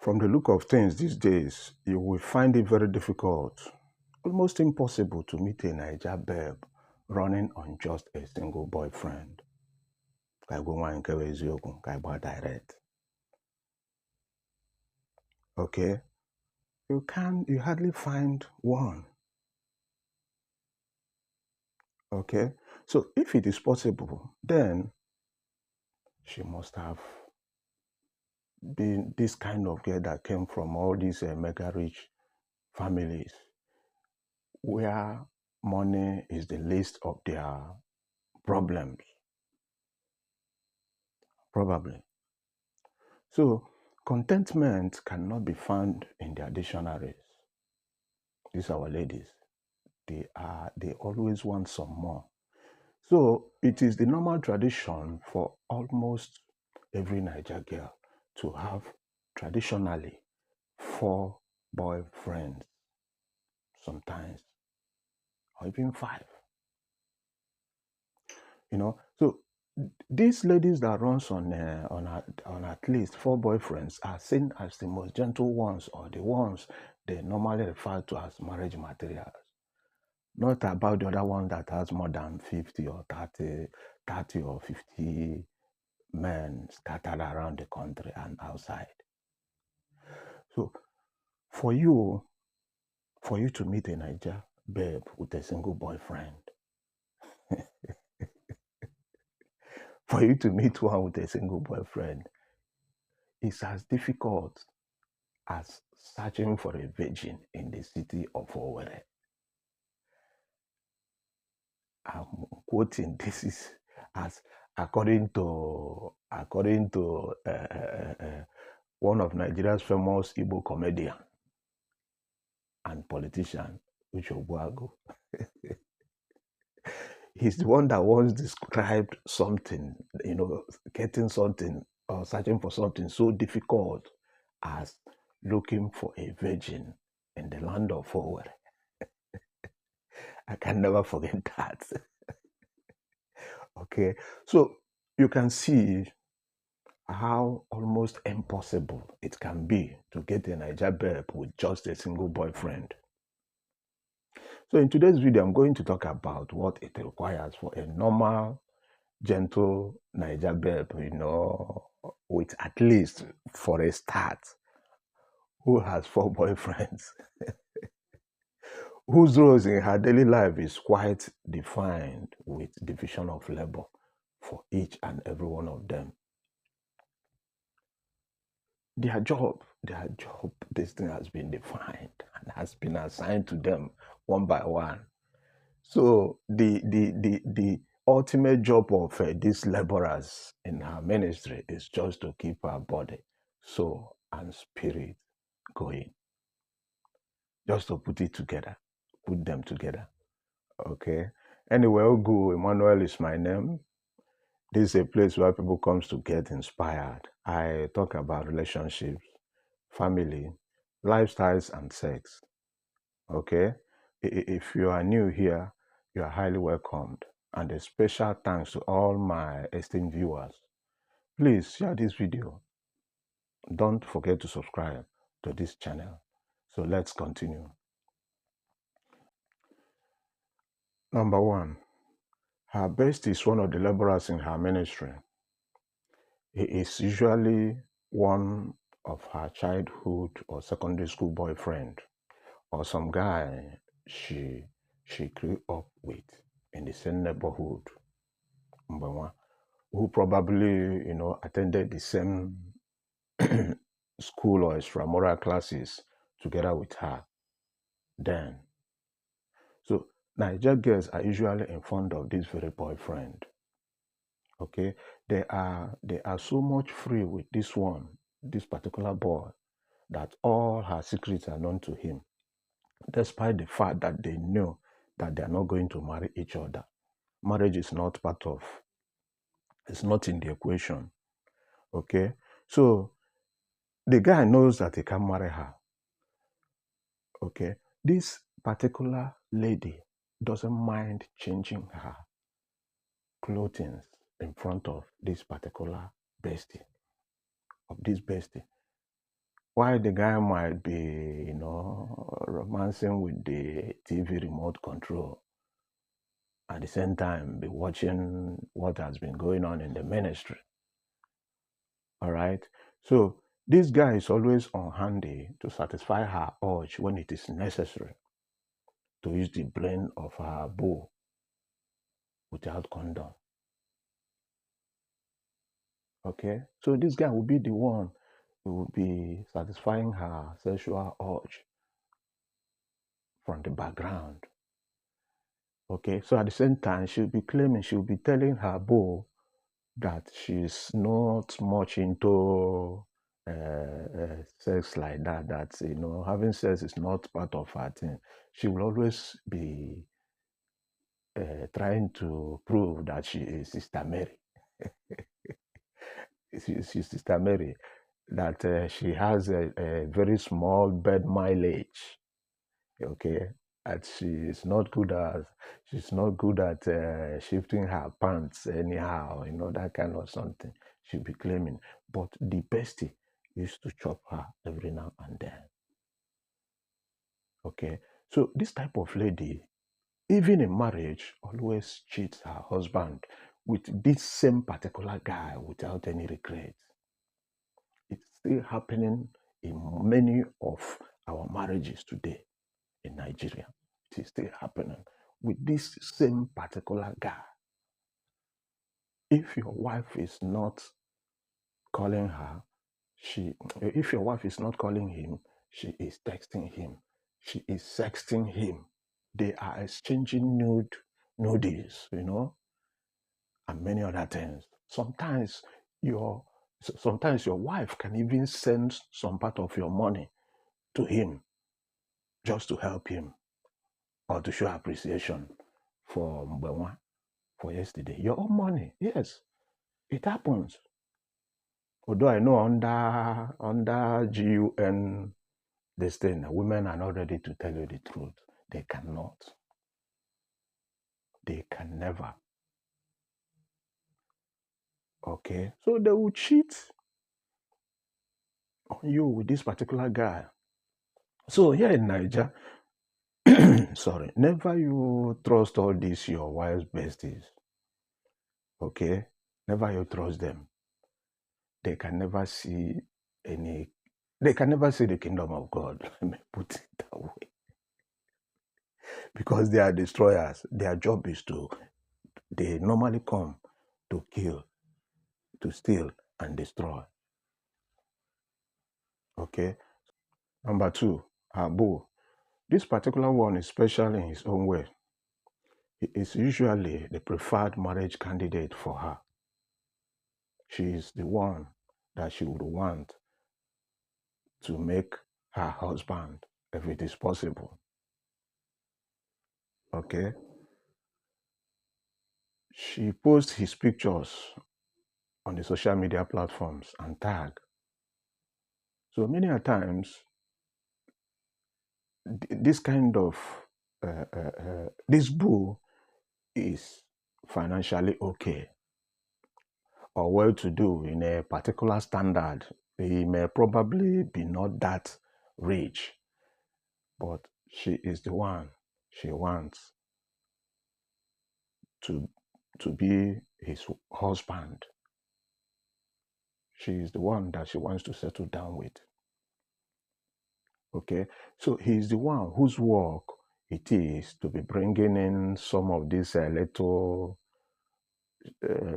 From the look of things these days, you will find it very difficult, almost impossible to meet a Naija babe running on just a single boyfriend. Ka go nwa nke bụ eziokwu, ka gba direct. Okay? You hardly find one. Okay? So if it is possible, then she must have been this kind of girl that came from all these mega rich families where money is the least of their problems. Probably. So contentment cannot be found in their dictionaries. These our ladies. They always want some more. So it is the normal tradition for almost every Niger girl to have traditionally 4 boyfriends, sometimes, or even 5. So these ladies that runs on at least 4 boyfriends are seen as the most gentle ones, or the ones they normally refer to as marriage materials. Not about the other one that has more than 50 or 30 or 50 men scattered around the country and outside. So for you to meet a Niger babe with a single boyfriend, for you to meet one with a single boyfriend, it's as difficult as searching for a virgin in the city of Owerri. I'm quoting, this is as according to one of Nigeria's famous Igbo comedian and politician, Uche. He's the one that once described something, getting something or searching for something so difficult as looking for a virgin in the land of Owerri. I can never forget that. Okay, so you can see how almost impossible it can be to get a Niger babe with just a single boyfriend. So in today's video, I'm going to talk about what it requires for a normal, gentle Niger babe, with at least, for a start, who has 4 boyfriends, whose roles in her daily life is quite defined with division of labor for each and every one of them. Their job, this thing has been defined and has been assigned to them one by one. So the ultimate job of these laborers in her ministry is just to keep her body, soul, and spirit going. Just to put them together. Okay. Anyway, Ogu Emmanuel is my name. This is a place where people come to get inspired. I talk about relationships, family, lifestyles, and sex. Okay? If you are new here, you are highly welcomed. And a special thanks to all my esteemed viewers. Please share this video. Don't forget to subscribe to this channel. So let's continue. Number 1. Her bestie is one of the laborers in her ministry. He is usually one of her childhood or secondary school boyfriend, or some guy she grew up with in the same neighborhood, number 1, who probably attended the same school or extramural classes together with her then. So Niger girls are usually in front of this very boyfriend. Okay, they are so much free with this particular boy, that all her secrets are known to him, despite the fact that they know that they are not going to marry each other. Marriage is not it's not in the equation. Okay, so the guy knows that he can marry her. Okay, this particular lady doesn't mind changing her clothing in front of this particular bestie, Why the guy might be, romancing with the TV remote control, at the same time be watching what has been going on in the ministry. All right. So this guy is always on handy to satisfy her urge when it is necessary to use the brain of her beau without condom. Okay. So this guy will be the one who will be satisfying her sexual urge from the background. Okay. So at the same time, she'll be telling her beau that she's not much into sex like that. That having sex is not part of her thing. She will always be trying to prove that she is Sister Mary. She's Sister Mary. That she has a very small bed mileage. Okay, and she's not good at shifting her pants anyhow, that kind of something she'll be claiming. But the bestie used to chop her every now and then. Okay, so this type of lady, even in marriage, always cheats her husband with this same particular guy without any regret. It's still happening in many of our marriages today in Nigeria. It is still happening with this same particular guy. If your wife is not calling her, if your wife is not calling him, she is texting him. She is sexting him. They are exchanging nudies, and many other things. Your sometimes your wife can even send some part of your money to him just to help him or to show appreciation for Mbenwa, for yesterday. Your own money, yes, it happens. Although I know under GUN this thing, women are not ready to tell you the truth. They cannot. They can never. Okay, so they will cheat on you with this particular guy. So here in Nigeria, sorry, never you trust all these your wife's besties. Okay, never you trust them. They can never see any. They can never see the kingdom of God. Let me put it that way, because they are destroyers. Their job is to. They normally come to kill, to steal, and destroy. Okay. Number two, Abu. This particular one is special in his own way. He is usually the preferred marriage candidate for her. She is the one that she would want to make her husband if it is possible. Okay. She posts his pictures on the social media platforms and tag. So many a times, this kind of this bull is financially okay or well-to-do in a particular standard. He may probably be not that rich, but she is the one she wants to to be his husband. She is the one that she wants to settle down with. Okay, so he's the one whose work it is to be bringing in some of these little.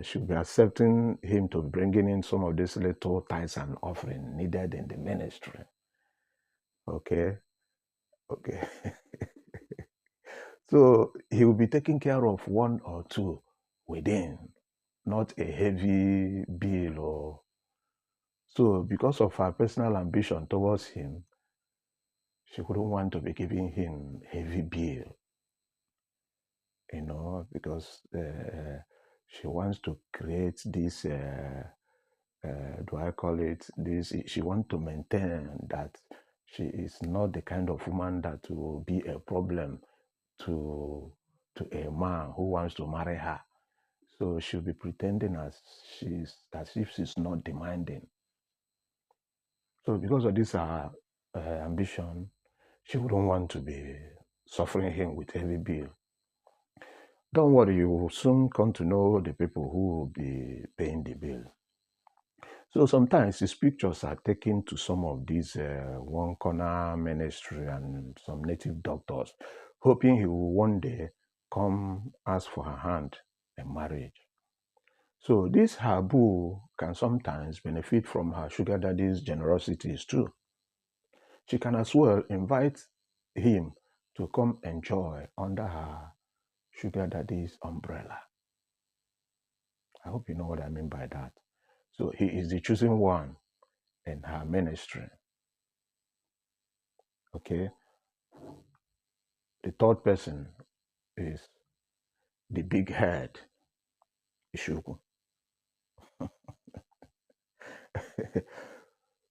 Should be accepting him to be bringing in some of these little tithes and offering needed in the ministry. Okay, okay. So he will be taking care of one or two within, not a heavy bill or so. Because of her personal ambition towards him, she wouldn't want to be giving him heavy bill, because she wants to create this. Do I call it this? She wants to maintain that she is not the kind of woman that will be a problem to a man who wants to marry her. So she'll be pretending as if she's not demanding. So because of this ambition, she wouldn't want to be suffering him with heavy bill. Don't worry, you will soon come to know the people who will be paying the bill. So sometimes his pictures are taken to some of these one corner ministry and some native doctors, hoping he will one day come ask for her hand in marriage. So this Habu can sometimes benefit from her sugar daddy's generosities too. She can as well invite him to come enjoy under her sugar daddy's umbrella. I hope you know what I mean by that. So he is the chosen one in her ministry. Okay. The third person is the big head, Ishuku.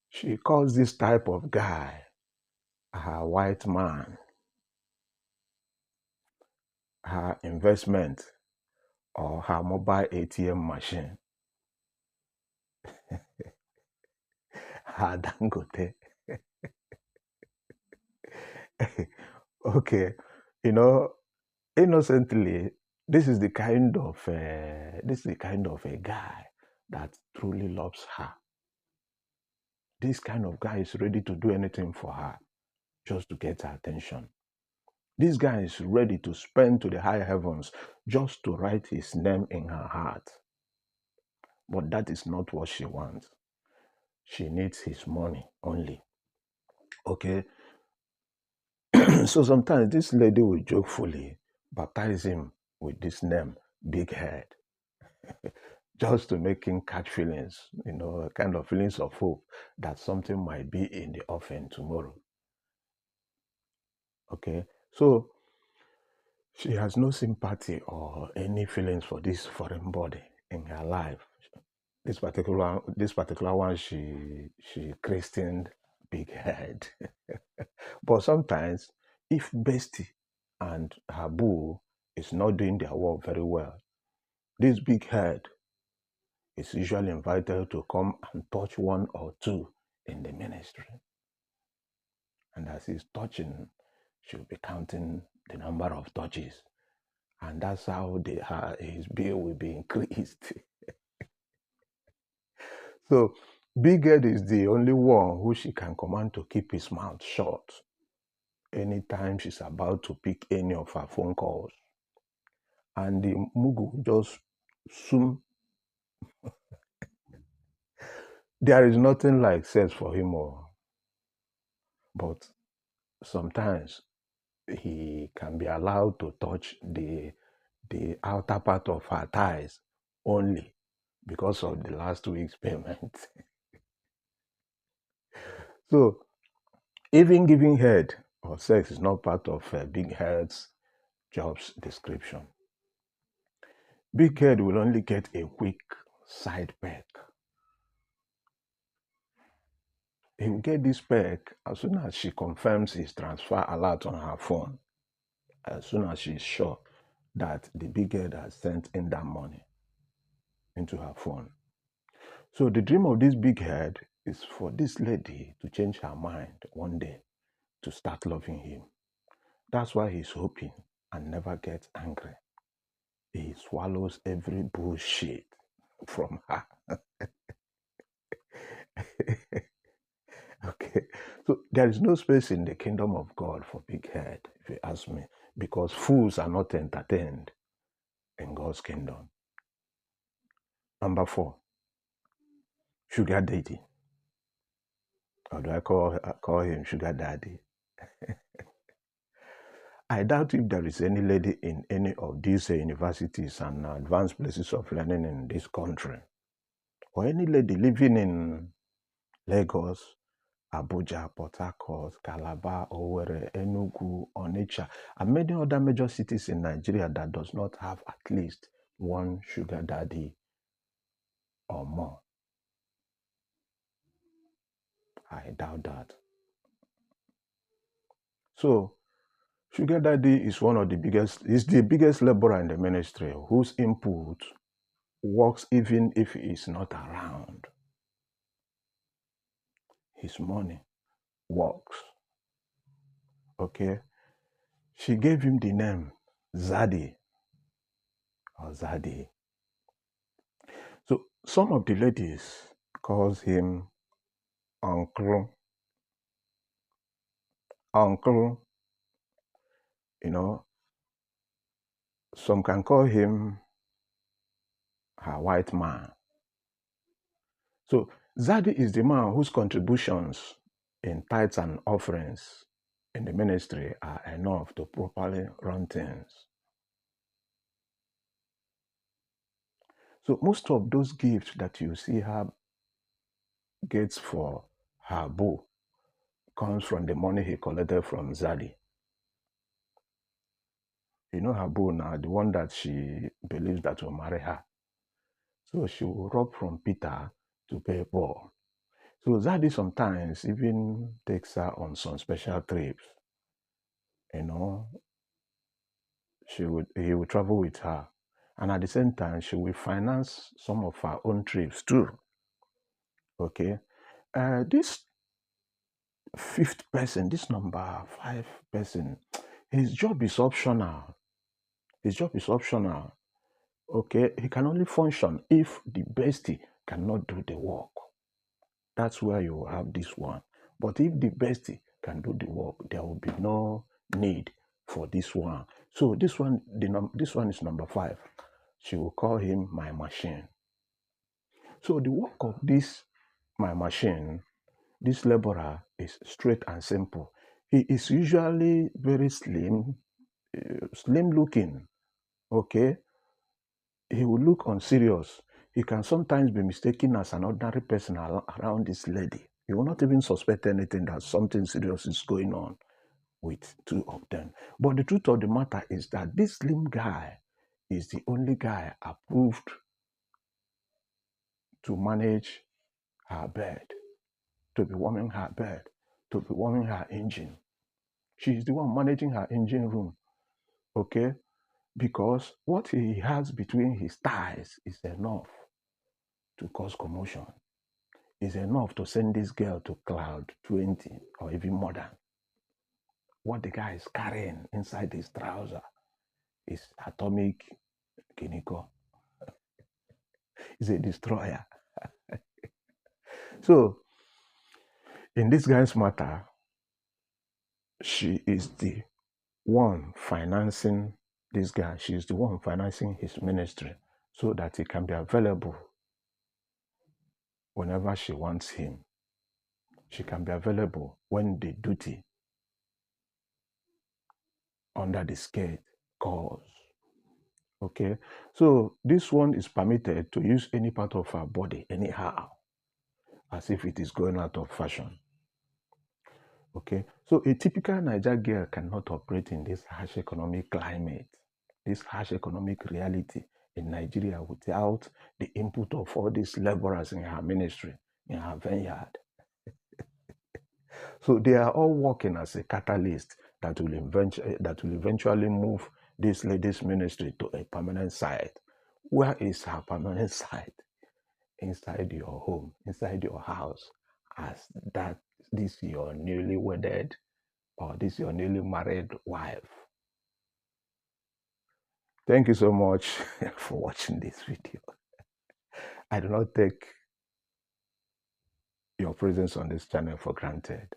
She calls this type of guy her white man, her investment, or her mobile ATM machine, her dangote. Okay, you know, innocently, this is the kind of a guy that truly loves her. This kind of guy is ready to do anything for her just to get her attention. This guy is ready to spend to the high heavens just to write his name in her heart. But that is not what she wants. She needs his money only. Okay? So sometimes this lady will jokefully baptize him with this name, Big Head, just to make him catch feelings, kind of feelings of hope that something might be in the offing tomorrow. Okay? So she has no sympathy or any feelings for this foreign body in her life. This particular one, she christened Big Head. But sometimes, if Bestie and her boo is not doing their work very well, this Big Head is usually invited to come and touch one or two in the ministry. And as he's touching, she'll be counting the number of touches. And that's how his bill will be increased. So Big Head is the only one who she can command to keep his mouth shut anytime she's about to pick any of her phone calls. And the Mugu just soon. There is nothing like sex for him, but sometimes he can be allowed to touch the outer part of her thighs only because of the last week's payment. So even giving head or sex is not part of Big Head's job's description. Big Head will only get a quick side peck. He will get this peck as soon as she confirms his transfer alert on her phone, as soon as she's sure that the Big Head has sent in that money into her phone. So the dream of this Big Head is for this lady to change her mind one day to start loving him. That's why he's hoping and never gets angry. He swallows every bullshit from her. Okay. So there is no space in the kingdom of God for Big Head, if you ask me, because fools are not entertained in God's kingdom. Number 4, sugar daddy. Or do I call him sugar daddy? I doubt if there is any lady in any of these universities and advanced places of learning in this country, or any lady living in Lagos, Abuja, Port Harcourt, Calabar, Owerri, Enugu, Onitsha, and many other major cities in Nigeria that does not have at least one sugar daddy or more. I doubt that. So, sugar daddy is the biggest laborer in the ministry whose input works even if he is not around. his money works. Okay? She gave him the name Zaddy or Zaddy. So some of the ladies calls him uncle, uncle, you know. Some can call him her white man. So Zaddy is the man whose contributions in tithes and offerings in the ministry are enough to properly run things. So most of those gifts that you see her gets for her boo comes from the money he collected from Zaddy. You know her boo now, the one that she believes that will marry her. So she will rob from Peter to pay Paul. So Zaddy sometimes even takes her on some special trips. You know, he would travel with her. And at the same time, she will finance some of her own trips too. Okay. This fifth person, this number 5 person, his job is optional. His job is optional. Okay. He can only function if the bestie cannot do the work. That's where you have this one. But if the bestie can do the work, there will be no need for this one. So this one, this one is number 5. She will call him my machine. So the work of this my machine, this laborer, is straight and simple. He is usually very slim, slim looking. Okay, he will look unserious. He can sometimes be mistaken as an ordinary person around this lady. He will not even suspect anything that something serious is going on with 2 of them. But the truth of the matter is that this slim guy is the only guy approved to manage her bed, to be warming her bed, to be warming her engine. She is the one managing her engine room, okay? Because what he has between his thighs is enough to cause commotion. Is enough to send this girl to cloud 20 or even more than. What the guy is carrying inside his trouser is atomic kiniko. It's a destroyer. So, in this guy's matter, she is the one financing this guy. She is the one financing his ministry so that he can be available whenever she wants him. She can be available when the duty under the skirt calls. Okay, so this one is permitted to use any part of her body anyhow, as if it is going out of fashion. Okay, so a typical Naija girl cannot operate in this harsh economic climate, this harsh economic reality in Nigeria without the input of all these laborers in her ministry, in her vineyard. So they are all working as a catalyst that will eventually move this lady's ministry to a permanent site. Where is her permanent site? Inside your home, inside your house, as that this your newly wedded or this your newly married wife. Thank you so much for watching this video. I do not take your presence on this channel for granted.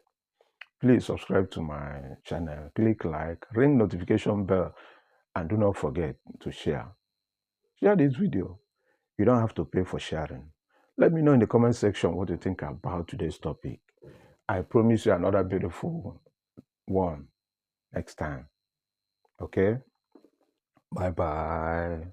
Please subscribe to my channel, click like, ring notification bell, and do not forget to share. Share this video. You don't have to pay for sharing. Let me know in the comment section what you think about today's topic. I promise you another beautiful one next time. Okay? Bye-bye.